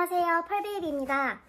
안녕하세요, 펄베이비입니다.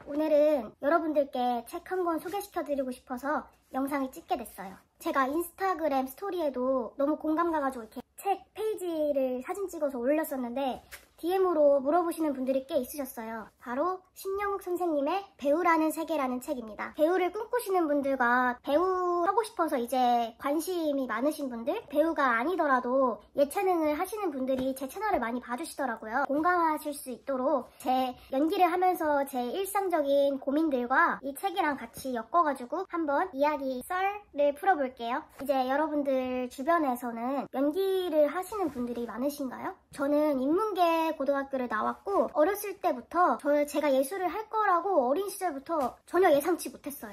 오늘은 여러분들께 책 한 권 소개시켜드리고 싶어서 영상을 찍게 됐어요. 제가 인스타그램 스토리에도 너무 공감 가가지고 이렇게 책 페이지를 사진 찍어서 올렸었는데 DM으로 물어보시는 분들이 꽤 있으셨어요. 바로 신영욱 선생님의 배우라는 세계라는 책입니다. 배우를 꿈꾸시는 분들과 배우 하고 싶어서 이제 관심이 많으신 분들, 배우가 아니더라도 예체능을 하시는 분들이 제 채널을 많이 봐주시더라고요. 공감하실 수 있도록 제 연기를 하면서 제 일상적인 고민들과 이 책이랑 같이 엮어가지고 한번 이야기 썰을 풀어볼게요. 이제 여러분들 주변에서는 연기를 하시는 분들이 많으신가요? 저는 인문계 고등학교를 나왔고 어렸을 때부터 제가 예술을 할 거라고 어린 시절부터 전혀 예상치 못했어요.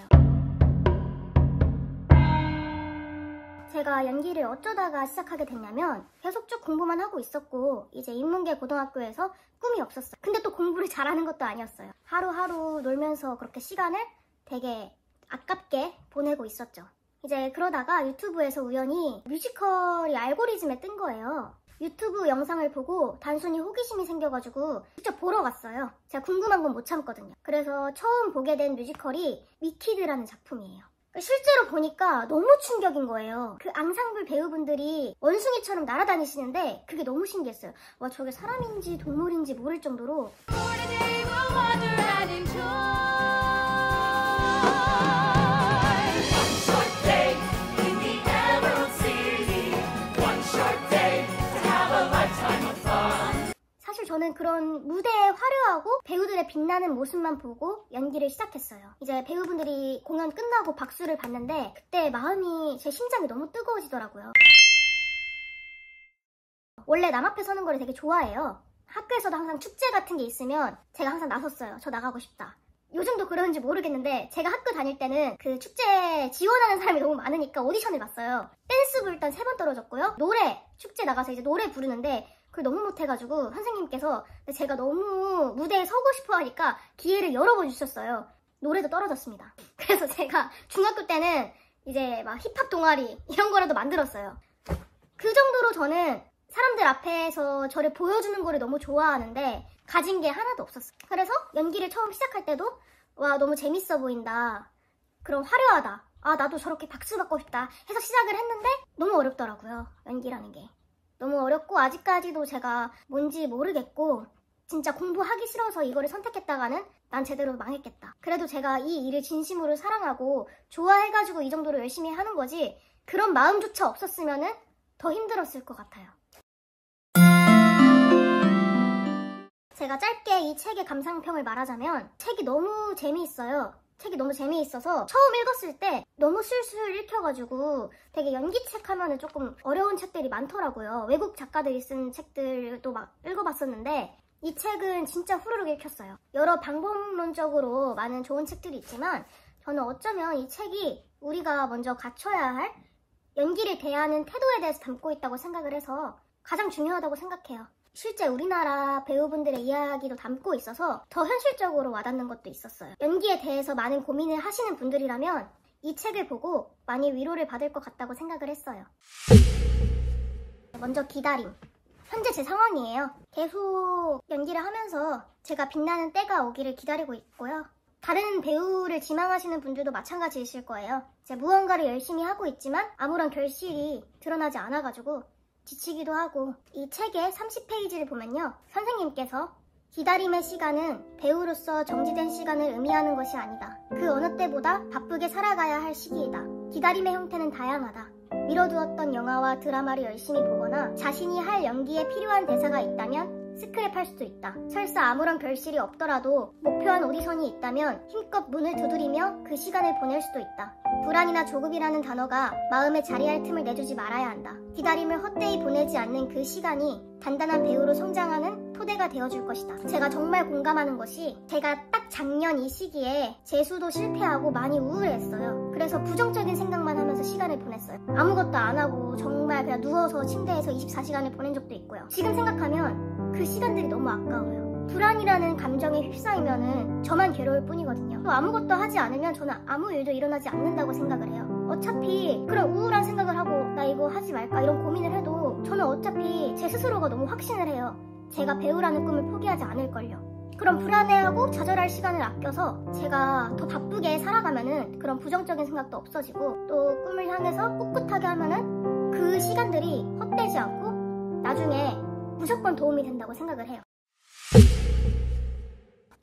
제가 연기를 어쩌다가 시작하게 됐냐면 계속 쭉 공부만 하고 있었고 이제 인문계 고등학교에서 꿈이 없었어요. 근데 또 공부를 잘하는 것도 아니었어요. 하루하루 놀면서 그렇게 시간을 되게 아깝게 보내고 있었죠. 이제 그러다가 유튜브에서 우연히 뮤지컬이 알고리즘에 뜬 거예요. 유튜브 영상을 보고 단순히 호기심이 생겨가지고 직접 보러 갔어요. 제가 궁금한 건 못 참거든요. 그래서 처음 보게 된 뮤지컬이 위키드라는 작품이에요. 실제로 보니까 너무 충격인 거예요. 그 앙상블 배우분들이 원숭이처럼 날아다니시는데 그게 너무 신기했어요. 와, 저게 사람인지 동물인지 모를 정도로 사실 저는 그런 무대의 화려하고 배우들의 빛나는 모습만 보고 연기를 시작했어요. 이제 배우분들이 공연 끝나고 박수를 받는데 그때 마음이, 제 심장이 너무 뜨거워지더라고요. 원래 남 앞에 서는 걸 되게 좋아해요. 학교에서도 항상 축제 같은 게 있으면 제가 항상 나섰어요. 저 나가고 싶다. 요즘도 그런지 모르겠는데 제가 학교 다닐 때는 그 축제에 지원하는 사람이 너무 많으니까 오디션을 봤어요. 댄스부 일단 3번 떨어졌고요. 노래, 축제 나가서 이제 노래 부르는데 그걸 너무 못해가지고 선생님께서 제가 너무 무대에 서고 싶어 하니까 기회를 여러 번 주셨어요. 노래도 떨어졌습니다. 그래서 제가 중학교 때는 이제 막 힙합 동아리 이런 거라도 만들었어요. 그 정도로 저는 사람들 앞에서 저를 보여주는 거를 너무 좋아하는데 가진 게 하나도 없었어요. 그래서 연기를 처음 시작할 때도 와, 너무 재밌어 보인다, 그럼 화려하다, 아, 나도 저렇게 박수 받고 싶다 해서 시작을 했는데 너무 어렵더라고요. 연기라는 게 너무 어렵고 아직까지도 제가 뭔지 모르겠고 진짜 공부하기 싫어서 이거를 선택했다가는 난 제대로 망했겠다. 그래도 제가 이 일을 진심으로 사랑하고 좋아해가지고 이 정도로 열심히 하는 거지 그런 마음조차 없었으면은 더 힘들었을 것 같아요. 제가 짧게 이 책의 감상평을 말하자면 책이 너무 재미있어요. 책이 너무 재미있어서 처음 읽었을 때 너무 술술 읽혀가지고 되게 연기책 하면은 조금 어려운 책들이 많더라고요. 외국 작가들이 쓴 책들도 막 읽어봤었는데 이 책은 진짜 후루룩 읽혔어요. 여러 방법론적으로 많은 좋은 책들이 있지만 저는 어쩌면 이 책이 우리가 먼저 갖춰야 할 연기를 대하는 태도에 대해서 담고 있다고 생각을 해서 가장 중요하다고 생각해요. 실제 우리나라 배우분들의 이야기도 담고 있어서 더 현실적으로 와닿는 것도 있었어요. 연기에 대해서 많은 고민을 하시는 분들이라면 이 책을 보고 많이 위로를 받을 것 같다고 생각을 했어요. 먼저 기다림. 현재 제 상황이에요. 계속 연기를 하면서 제가 빛나는 때가 오기를 기다리고 있고요. 다른 배우를 지망하시는 분들도 마찬가지이실 거예요. 제가 무언가를 열심히 하고 있지만 아무런 결실이 드러나지 않아가지고 지치기도 하고, 이 책의 30페이지를 보면요, 선생님께서 기다림의 시간은 배우로서 정지된 시간을 의미하는 것이 아니다. 그 어느 때보다 바쁘게 살아가야 할 시기이다. 기다림의 형태는 다양하다. 미뤄두었던 영화와 드라마를 열심히 보거나 자신이 할 연기에 필요한 대사가 있다면 스크랩할 수도 있다. 설사 아무런 결실이 없더라도 목표한 오디션이 있다면 힘껏 문을 두드리며 그 시간을 보낼 수도 있다. 불안이나 조급이라는 단어가 마음에 자리할 틈을 내주지 말아야 한다. 기다림을 헛되이 보내지 않는 그 시간이 단단한 배우로 성장하는 토대가 되어줄 것이다. 제가 정말 공감하는 것이 제가 딱 작년 이 시기에 재수도 실패하고 많이 우울했어요. 그래서 부정적인 생각만 하면서 시간을 보냈어요. 아무것도 안 하고 정말 그냥 누워서 침대에서 24시간을 보낸 적도 있고요. 지금 생각하면 그 시간들이 너무 아까워요. 불안이라는 감정에 휩싸이면은 저만 괴로울 뿐이거든요. 또 아무것도 하지 않으면 저는 아무 일도 일어나지 않는다고 생각을 해요. 어차피 그런 우울한 생각을 하고 나 이거 하지 말까 이런 고민을 해도 저는 어차피 제 스스로가 너무 확신을 해요. 제가 배우라는 꿈을 포기하지 않을걸요. 그런 불안해하고 좌절할 시간을 아껴서 제가 더 바쁘게 살아가면은 그런 부정적인 생각도 없어지고, 또 꿈을 향해서 꿋꿋하게 하면은 그 시간들이 헛되지 않고 나중에 무조건 도움이 된다고 생각을 해요.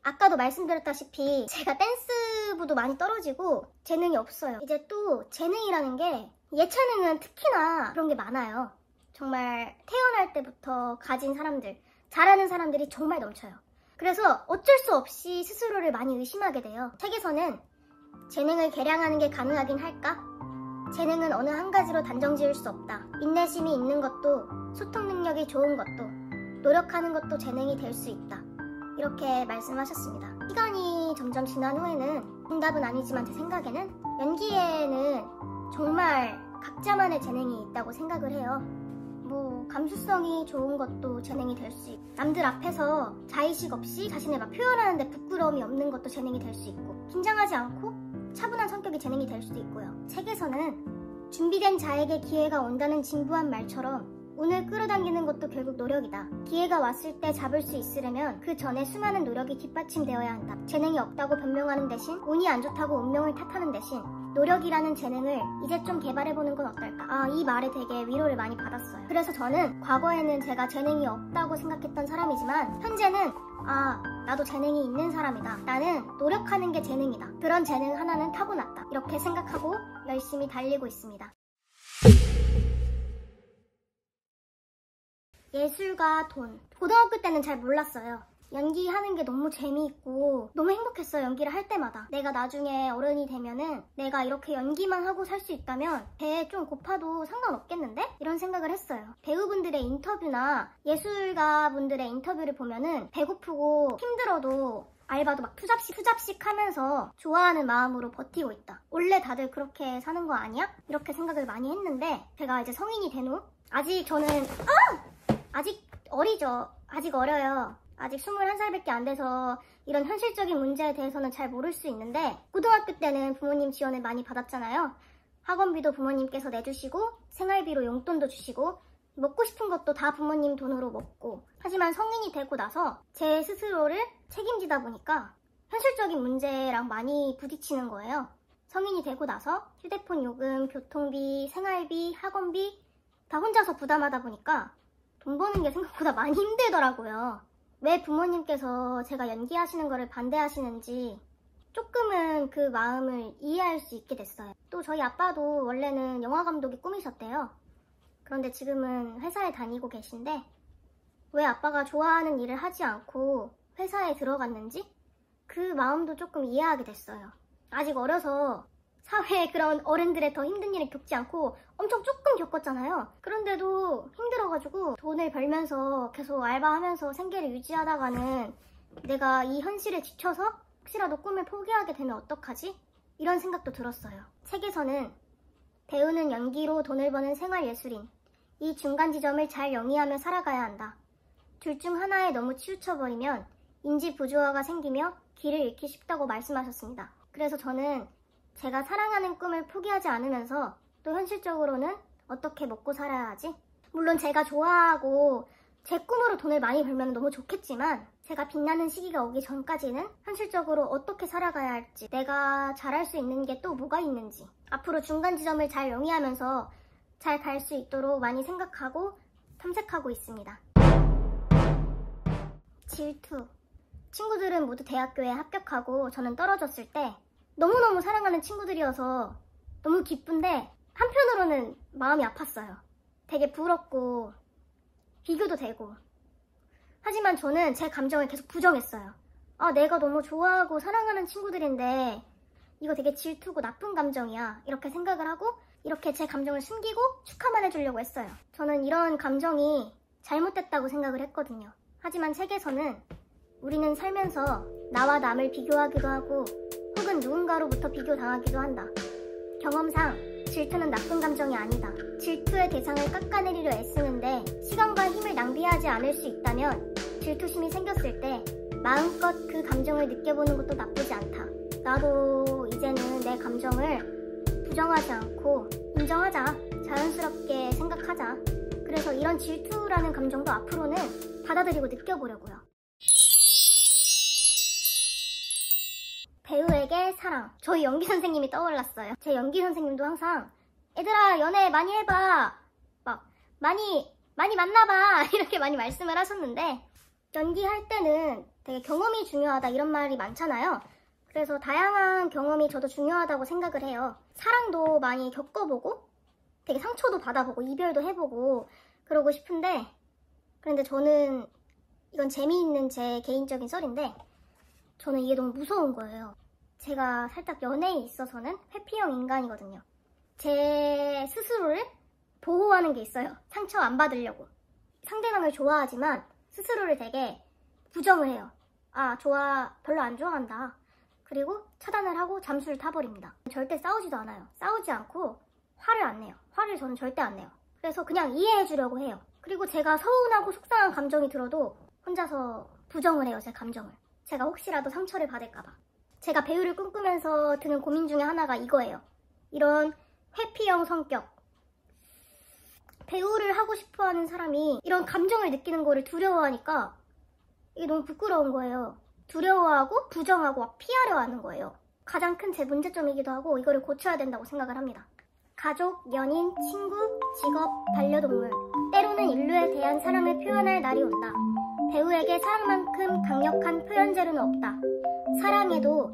아까도 말씀드렸다시피 제가 댄스부도 많이 떨어지고 재능이 없어요. 이제 또 재능이라는 게, 예체능은 특히나 그런 게 많아요. 정말 태어날 때부터 가진 사람들, 잘하는 사람들이 정말 넘쳐요. 그래서 어쩔 수 없이 스스로를 많이 의심하게 돼요. 책에서는 재능을 개량하는 게 가능하긴 할까? 재능은 어느 한 가지로 단정 지을 수 없다. 인내심이 있는 것도, 소통 능력이 좋은 것도, 노력하는 것도 재능이 될 수 있다. 이렇게 말씀하셨습니다. 시간이 점점 지난 후에는, 정답은 아니지만 제 생각에는 연기에는 정말 각자만의 재능이 있다고 생각을 해요. 뭐 감수성이 좋은 것도 재능이 될 수 있고, 남들 앞에서 자의식 없이 자신을 막 표현하는데 부끄러움이 없는 것도 재능이 될 수 있고, 긴장하지 않고 차분한 성격이 재능이 될 수도 있고요. 책에서는 준비된 자에게 기회가 온다는 진부한 말처럼 운을 끌어당기는 것도 결국 노력이다. 기회가 왔을 때 잡을 수 있으려면 그 전에 수많은 노력이 뒷받침되어야 한다. 재능이 없다고 변명하는 대신, 운이 안 좋다고 운명을 탓하는 대신 노력이라는 재능을 이제 좀 개발해보는 건 어떨까? 이 말에 되게 위로를 많이 받았어요. 그래서 저는 과거에는 제가 재능이 없다고 생각했던 사람이지만, 현재는 나도 재능이 있는 사람이다. 나는 노력하는 게 재능이다. 그런 재능 하나는 타고났다. 이렇게 생각하고 열심히 달리고 있습니다. 예술과 돈. 고등학교 때는 잘 몰랐어요. 연기하는 게 너무 재미있고 너무 행복했어요. 연기를 할 때마다. 내가 나중에 어른이 되면은 내가 이렇게 연기만 하고 살 수 있다면 배에 좀 고파도 상관없겠는데? 이런 생각을 했어요. 배우분들의 인터뷰나 예술가분들의 인터뷰를 보면은 배고프고 힘들어도 알바도 막 투잡식 하면서 좋아하는 마음으로 버티고 있다. 원래 다들 그렇게 사는 거 아니야? 이렇게 생각을 많이 했는데, 제가 이제 성인이 된 후, 아직 저는 아직 어리죠. 아직 어려요. 아직 21살밖에 안 돼서 이런 현실적인 문제에 대해서는 잘 모를 수 있는데, 고등학교 때는 부모님 지원을 많이 받았잖아요. 학원비도 부모님께서 내주시고, 생활비로 용돈도 주시고, 먹고 싶은 것도 다 부모님 돈으로 먹고. 하지만 성인이 되고 나서 제 스스로를 책임지다 보니까 현실적인 문제랑 많이 부딪히는 거예요. 성인이 되고 나서 휴대폰 요금, 교통비, 생활비, 학원비 다 혼자서 부담하다 보니까 돈 버는 게 생각보다 많이 힘들더라고요. 왜 부모님께서 제가 연기하시는 거를 반대하시는지 조금은 그 마음을 이해할 수 있게 됐어요. 또 저희 아빠도 원래는 영화감독이 꿈이셨대요. 그런데 지금은 회사에 다니고 계신데, 왜 아빠가 좋아하는 일을 하지 않고 회사에 들어갔는지 그 마음도 조금 이해하게 됐어요. 아직 어려서 사회에 그런 어른들의 더 힘든 일을 겪지 않고 엄청 조금 겪었잖아요. 그런데도 힘들어가지고 돈을 벌면서 계속 알바하면서 생계를 유지하다가는 내가 이 현실에 지쳐서 혹시라도 꿈을 포기하게 되면 어떡하지? 이런 생각도 들었어요. 책에서는 배우는 연기로 돈을 버는 생활예술인, 이 중간 지점을 잘 영위하며 살아가야 한다. 둘 중 하나에 너무 치우쳐버리면 인지 부조화가 생기며 길을 잃기 쉽다고 말씀하셨습니다. 그래서 저는 제가 사랑하는 꿈을 포기하지 않으면서 또 현실적으로는 어떻게 먹고 살아야 하지? 물론 제가 좋아하고 제 꿈으로 돈을 많이 벌면 너무 좋겠지만, 제가 빛나는 시기가 오기 전까지는 현실적으로 어떻게 살아가야 할지, 내가 잘할 수 있는 게 또 뭐가 있는지, 앞으로 중간 지점을 잘 영위하면서 잘 갈 수 있도록 많이 생각하고 탐색하고 있습니다. 질투. 친구들은 모두 대학교에 합격하고 저는 떨어졌을 때 너무너무 사랑하는 친구들이어서 너무 기쁜데, 한편으로는 마음이 아팠어요. 되게 부럽고 비교도 되고. 하지만 저는 제 감정을 계속 부정했어요. 내가 너무 좋아하고 사랑하는 친구들인데 이거 되게 질투고 나쁜 감정이야, 이렇게 생각을 하고 이렇게 제 감정을 숨기고 축하만 해주려고 했어요. 저는 이런 감정이 잘못됐다고 생각을 했거든요. 하지만 책에서는 우리는 살면서 나와 남을 비교하기도 하고 혹은 누군가로부터 비교당하기도 한다. 경험상 질투는 나쁜 감정이 아니다. 질투의 대상을 깎아내리려 애쓰는데 시간과 힘을 낭비하지 않을 수 있다면, 질투심이 생겼을 때 마음껏 그 감정을 느껴보는 것도 나쁘지 않다. 나도 이제는 내 감정을 부정하지 않고 인정하자. 자연스럽게 생각하자. 그래서 이런 질투라는 감정도 앞으로는 받아들이고 느껴보려고요. 배우에게 사랑. 저희 연기 선생님이 떠올랐어요. 제 연기 선생님도 항상 얘들아 연애 많이 해봐, 막 많이 만나봐 이렇게 많이 말씀을 하셨는데, 연기할 때는 되게 경험이 중요하다 이런 말이 많잖아요. 그래서 다양한 경험이 저도 중요하다고 생각을 해요. 사랑도 많이 겪어보고 되게 상처도 받아보고 이별도 해보고 그러고 싶은데, 그런데 저는 이건 재미있는 제 개인적인 썰인데, 저는 이게 너무 무서운 거예요. 제가 살짝 연애에 있어서는 회피형 인간이거든요. 제 스스로를 보호하는 게 있어요. 상처 안 받으려고. 상대방을 좋아하지만 스스로를 되게 부정을 해요. 아, 별로 안 좋아한다. 그리고 차단을 하고 잠수를 타버립니다. 절대 싸우지도 않아요. 싸우지 않고 화를 안 내요. 화를 저는 절대 안 내요. 그래서 그냥 이해해 주려고 해요. 그리고 제가 서운하고 속상한 감정이 들어도 혼자서 부정을 해요, 제 감정을. 제가 혹시라도 상처를 받을까봐. 제가 배우를 꿈꾸면서 드는 고민 중에 하나가 이거예요. 이런 회피형 성격. 배우를 하고 싶어하는 사람이 이런 감정을 느끼는 거를 두려워하니까 이게 너무 부끄러운 거예요. 두려워하고 부정하고 막 피하려 하는 거예요. 가장 큰 제 문제점이기도 하고 이거를 고쳐야 된다고 생각을 합니다. 가족, 연인, 친구, 직업, 반려동물. 때로는 인류에 대한 사랑을 표현할 날이 온다. 배우에게 사랑만큼 강력한 표현재료는 없다. 사랑에도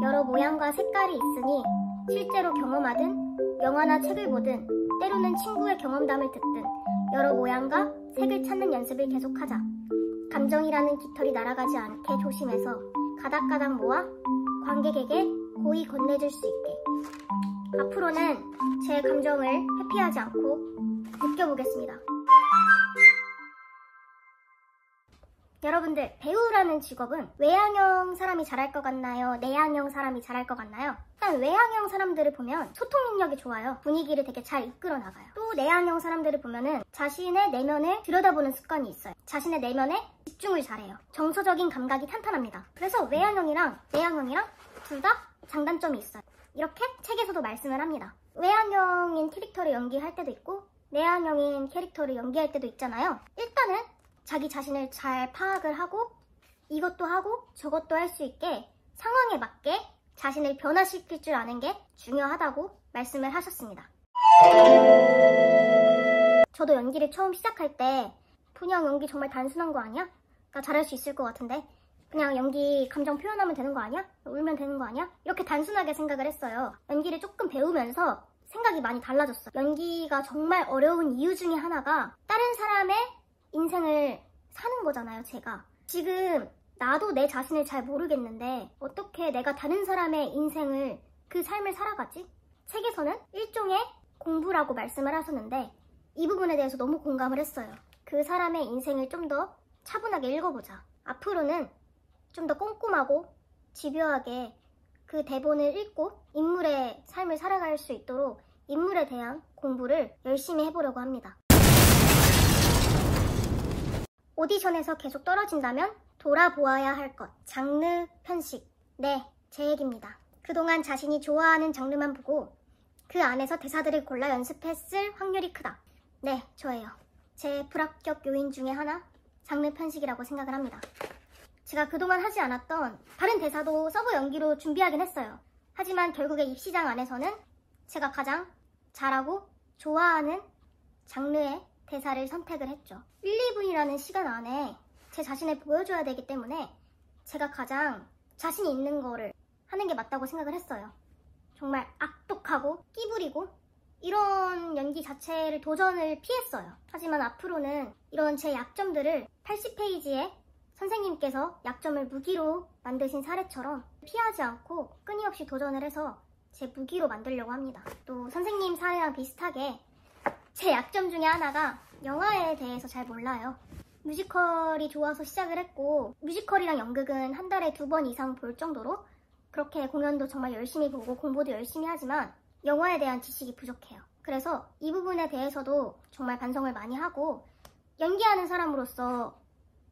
여러 모양과 색깔이 있으니 실제로 경험하든 영화나 책을 보든 때로는 친구의 경험담을 듣든 여러 모양과 색을 찾는 연습을 계속하자. 감정이라는 깃털이 날아가지 않게 조심해서 가닥가닥 모아 관객에게 고이 건네줄 수 있게. 앞으로는 제 감정을 회피하지 않고 느껴보겠습니다. 여러분들, 배우라는 직업은 외향형 사람이 잘할 것 같나요? 내향형 사람이 잘할 것 같나요? 일단 외향형 사람들을 보면 소통 능력이 좋아요. 분위기를 되게 잘 이끌어 나가요. 또 내향형 사람들을 보면은 자신의 내면을 들여다보는 습관이 있어요. 자신의 내면에 집중을 잘해요. 정서적인 감각이 탄탄합니다. 그래서 외향형이랑 내향형이랑 둘 다 장단점이 있어요. 이렇게 책에서도 말씀을 합니다. 외향형인 캐릭터를 연기할 때도 있고 내향형인 캐릭터를 연기할 때도 있잖아요. 일단은 자기 자신을 잘 파악을 하고 이것도 하고 저것도 할 수 있게 상황에 맞게 자신을 변화시킬 줄 아는 게 중요하다고 말씀을 하셨습니다. 저도 연기를 처음 시작할 때 그냥 연기 정말 단순한 거 아니야? 나 잘할 수 있을 것 같은데? 그냥 연기 감정 표현하면 되는 거 아니야? 울면 되는 거 아니야? 이렇게 단순하게 생각을 했어요. 연기를 조금 배우면서 생각이 많이 달라졌어요. 연기가 정말 어려운 이유 중에 하나가 다른 사람의 인생을 사는 거잖아요, 제가. 지금 나도 내 자신을 잘 모르겠는데 어떻게 내가 다른 사람의 인생을, 그 삶을 살아가지? 책에서는 일종의 공부라고 말씀을 하셨는데 이 부분에 대해서 너무 공감을 했어요. 그 사람의 인생을 좀 더 차분하게 읽어보자. 앞으로는 좀 더 꼼꼼하고 집요하게 그 대본을 읽고 인물의 삶을 살아갈 수 있도록 인물에 대한 공부를 열심히 해보려고 합니다. 오디션에서 계속 떨어진다면 돌아보아야 할 것. 장르 편식. 네, 제 얘기입니다. 그동안 자신이 좋아하는 장르만 보고 그 안에서 대사들을 골라 연습했을 확률이 크다. 네, 저예요. 제 불합격 요인 중에 하나, 장르 편식이라고 생각을 합니다. 제가 그동안 하지 않았던 다른 대사도 서브 연기로 준비하긴 했어요. 하지만 결국에 입시장 안에서는 제가 가장 잘하고 좋아하는 장르의 대사를 선택을 했죠. 1, 2분이라는 시간 안에 제 자신을 보여줘야 되기 때문에 제가 가장 자신이 있는 거를 하는 게 맞다고 생각을 했어요. 정말 악독하고 끼부리고 이런 연기 자체를 도전을 피했어요. 하지만 앞으로는 이런 제 약점들을 80페이지에 선생님께서 약점을 무기로 만드신 사례처럼 피하지 않고 끊임없이 도전을 해서 제 무기로 만들려고 합니다. 또 선생님 사례랑 비슷하게 제 약점 중에 하나가 영화에 대해서 잘 몰라요. 뮤지컬이 좋아서 시작을 했고 뮤지컬이랑 연극은 한 달에 2번 이상 볼 정도로 그렇게 공연도 정말 열심히 보고 공부도 열심히 하지만 영화에 대한 지식이 부족해요. 그래서 이 부분에 대해서도 정말 반성을 많이 하고 연기하는 사람으로서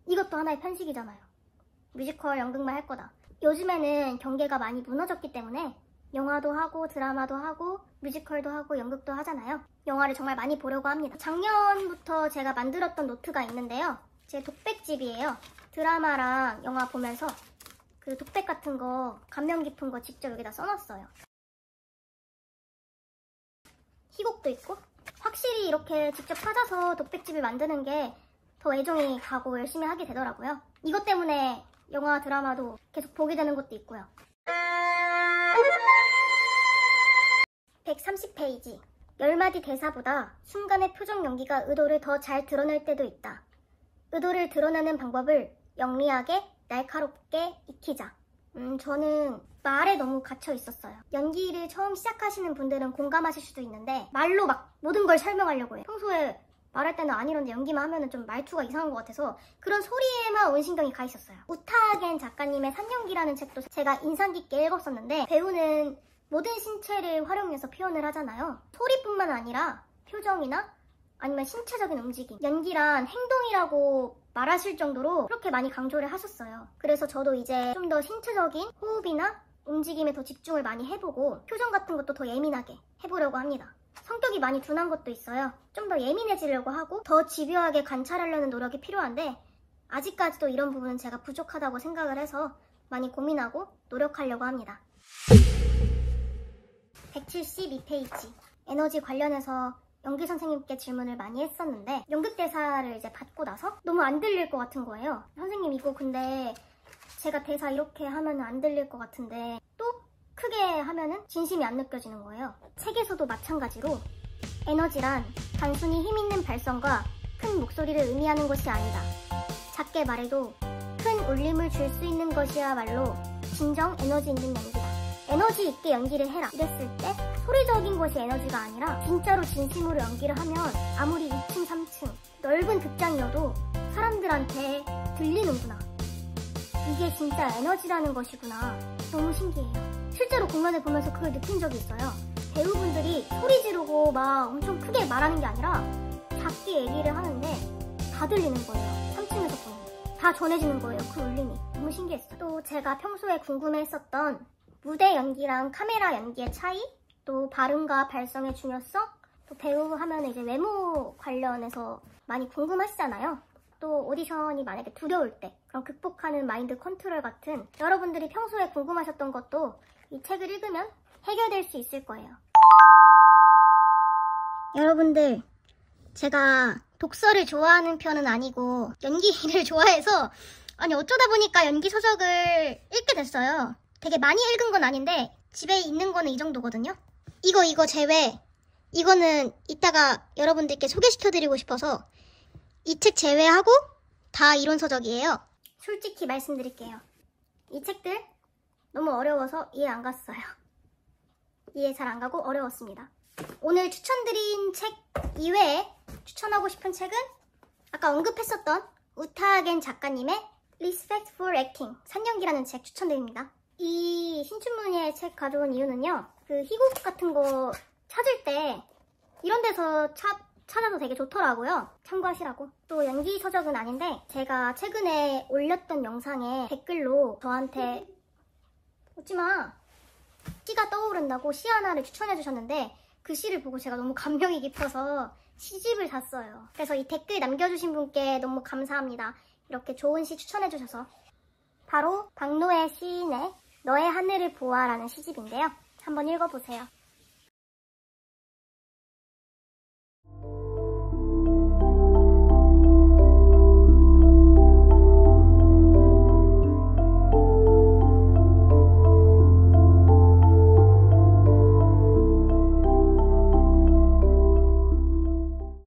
이것도 하나의 편식이잖아요. 뮤지컬, 연극만 할 거다. 요즘에는 경계가 많이 무너졌기 때문에 영화도 하고 드라마도 하고 뮤지컬도 하고 연극도 하잖아요. 영화를 정말 많이 보려고 합니다. 작년부터 제가 만들었던 노트가 있는데요. 제 독백집이에요. 드라마랑 영화 보면서 그 독백 같은 거, 감명 깊은 거 직접 여기다 써놨어요. 희곡도 있고. 확실히 이렇게 직접 찾아서 독백집을 만드는 게 더 애정이 가고 열심히 하게 되더라고요. 이것 때문에 영화, 드라마도 계속 보게 되는 것도 있고요. 130페이지. 10마디 대사보다 순간의 표정 연기가 의도를 더 잘 드러낼 때도 있다. 의도를 드러내는 방법을 영리하게, 날카롭게 익히자. 저는 말에 너무 갇혀 있었어요. 연기를 처음 시작하시는 분들은 공감하실 수도 있는데 말로 막 모든 걸 설명하려고 해요. 평소에 말할 때는 안 이런데 연기만 하면은 좀 말투가 이상한 것 같아서 그런 소리에만 온 신경이 가 있었어요. 우타겐 작가님의 산연기라는 책도 제가 인상 깊게 읽었었는데, 배우는 모든 신체를 활용해서 표현을 하잖아요. 소리뿐만 아니라 표정이나 아니면 신체적인 움직임, 연기란 행동이라고 말하실 정도로 그렇게 많이 강조를 하셨어요. 그래서 저도 이제 좀 더 신체적인 호흡이나 움직임에 더 집중을 많이 해보고 표정 같은 것도 더 예민하게 해보려고 합니다. 성격이 많이 둔한 것도 있어요. 좀 더 예민해지려고 하고 더 집요하게 관찰하려는 노력이 필요한데 아직까지도 이런 부분은 제가 부족하다고 생각을 해서 많이 고민하고 노력하려고 합니다. 172페이지. 에너지 관련해서 연기 선생님께 질문을 많이 했었는데 연극 대사를 이제 받고 나서 너무 안 들릴 것 같은 거예요. 선생님, 이거 근데 제가 대사 이렇게 하면 안 들릴 것 같은데 또 크게 하면은 진심이 안 느껴지는 거예요. 책에서도 마찬가지로 에너지란 단순히 힘있는 발성과 큰 목소리를 의미하는 것이 아니다. 작게 말해도 큰 울림을 줄 수 있는 것이야말로 진정 에너지 있는 연기다. 에너지 있게 연기를 해라 이랬을 때 소리적인 것이 에너지가 아니라 진짜로 진심으로 연기를 하면 아무리 2층, 3층 넓은 극장이어도 사람들한테 들리는구나. 이게 진짜 에너지라는 것이구나. 너무 신기해요. 실제로 공연을 보면서 그걸 느낀 적이 있어요. 배우분들이 소리 지르고 막 엄청 크게 말하는 게 아니라 작게 얘기를 하는데 다 들리는 거예요. 3층에서 보면 다 전해지는 거예요. 그 울림이. 너무 신기했어요. 또 제가 평소에 궁금해했었던 무대 연기랑 카메라 연기의 차이, 또 발음과 발성의 중요성, 또 배우 하면 이제 외모 관련해서 많이 궁금하시잖아요. 또 오디션이 만약에 두려울 때 그런 극복하는 마인드 컨트롤 같은 여러분들이 평소에 궁금하셨던 것도 이 책을 읽으면 해결될 수 있을 거예요. 여러분들, 제가 독서를 좋아하는 편은 아니고 연기를 좋아해서 어쩌다 보니까 연기 서적을 읽게 됐어요. 되게 많이 읽은 건 아닌데 집에 있는 거는 이 정도거든요. 이거 제외, 이거는 이따가 여러분들께 소개시켜드리고 싶어서 이 책 제외하고 다 이론서적이에요. 솔직히 말씀드릴게요. 이 책들 너무 어려워서 이해 안 갔어요. 이해 잘 안 가고 어려웠습니다. 오늘 추천드린 책 이외에 추천하고 싶은 책은 아까 언급했었던 우타겐 작가님의 Respect for Acting, 산연기라는 책 추천드립니다. 이 신춘문예 책 가져온 이유는요, 그 희곡 같은 거 찾을 때 이런 데서 찾아도 되게 좋더라고요. 참고하시라고. 또 연기 서적은 아닌데 제가 최근에 올렸던 영상에 댓글로 저한테 웃지마, 시가 떠오른다고 시 하나를 추천해 주셨는데 그 시를 보고 제가 너무 감명이 깊어서 시집을 샀어요. 그래서 이 댓글 남겨주신 분께 너무 감사합니다. 이렇게 좋은 시 추천해 주셔서. 바로 박노해 시인의 너의 하늘을 보아라는 시집인데요. 한번 읽어보세요.